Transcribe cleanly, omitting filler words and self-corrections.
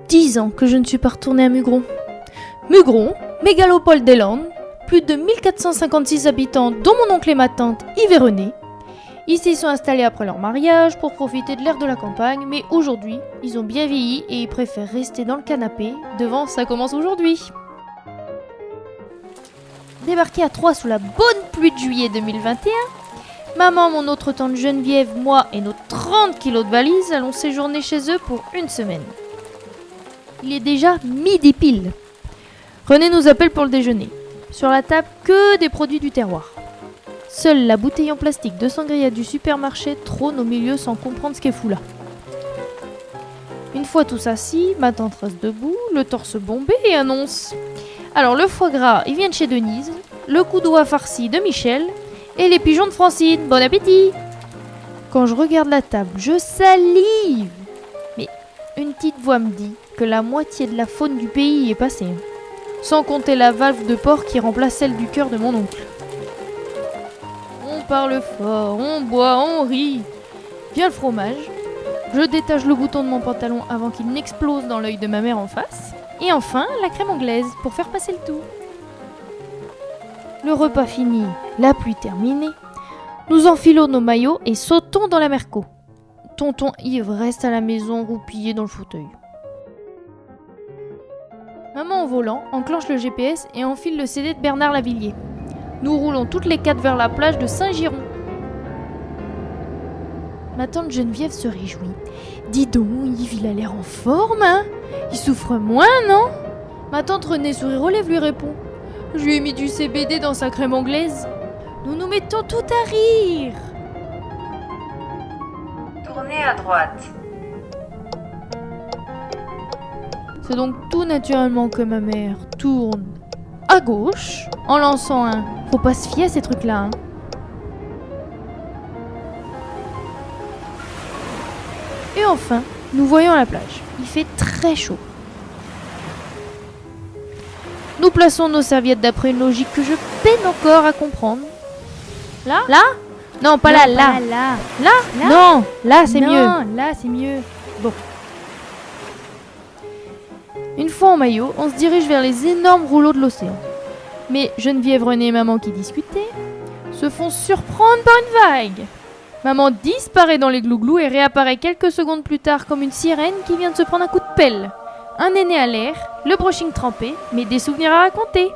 10 ans que je ne suis pas retournée à Mugron. Mugron, mégalopole des Landes, plus de 1456 habitants dont mon oncle et ma tante Yves et René. Ils s'y sont installés après leur mariage pour profiter de l'air de la campagne, mais aujourd'hui, ils ont bien vieilli et ils préfèrent rester dans le canapé devant Ça commence aujourd'hui. Débarqués à Troyes sous la bonne pluie de juillet 2021, maman, mon autre tante Geneviève, moi et nos 30 kilos de valises allons séjourner chez eux pour une semaine. Il est déjà midi pile. René nous appelle pour le déjeuner. Sur la table, que des produits du terroir. Seule la bouteille en plastique de sangria du supermarché trône au milieu sans comprendre ce qu'elle fout là. Une fois tous assis, ma tante reste debout, le torse bombé et annonce: alors le foie gras, il vient de chez Denise, le coup d'oie farci de Michel et les pigeons de Francine. Bon appétit! Quand je regarde la table, je salive. Mais une petite voix me dit que la moitié de la faune du pays y est passée. Sans compter la valve de porc qui remplace celle du cœur de mon oncle. On parle fort, on boit, on rit. Vient le fromage. Je détache le bouton de mon pantalon avant qu'il n'explose dans l'œil de ma mère en face. Et enfin, la crème anglaise pour faire passer le tout. Le repas fini, la pluie terminée. Nous enfilons nos maillots et sautons dans la Merco. Tonton Yves reste à la maison roupillé dans le fauteuil. Maman au volant enclenche le GPS et enfile le CD de Bernard Lavillier. Nous roulons toutes les 4 vers la plage de Saint-Giron. Ma tante Geneviève se réjouit. Dis donc, Yves, il a l'air en forme, hein? Il souffre moins, non? Ma tante Renée sourire aux lèvres lui répond: je lui ai mis du CBD dans sa crème anglaise. Nous nous mettons tout à rire. Tournez à droite. C'est donc tout naturellement que ma mère tourne à gauche en lançant un « faut pas se fier à ces trucs-là, hein ». Et enfin, nous voyons la plage. Il fait très chaud. Nous plaçons nos serviettes d'après une logique que je peine encore à comprendre. Là? Là? Non, pas là, là. Là? Non, là c'est mieux. Là c'est mieux. Bon. Une fois en maillot, on se dirige vers les énormes rouleaux de l'océan. Mais Geneviève, René et maman qui discutaient se font surprendre par une vague. Maman disparaît dans les glouglous et réapparaît quelques secondes plus tard comme une sirène qui vient de se prendre un coup de pelle. Un aîné à l'air, le brushing trempé, mais des souvenirs à raconter.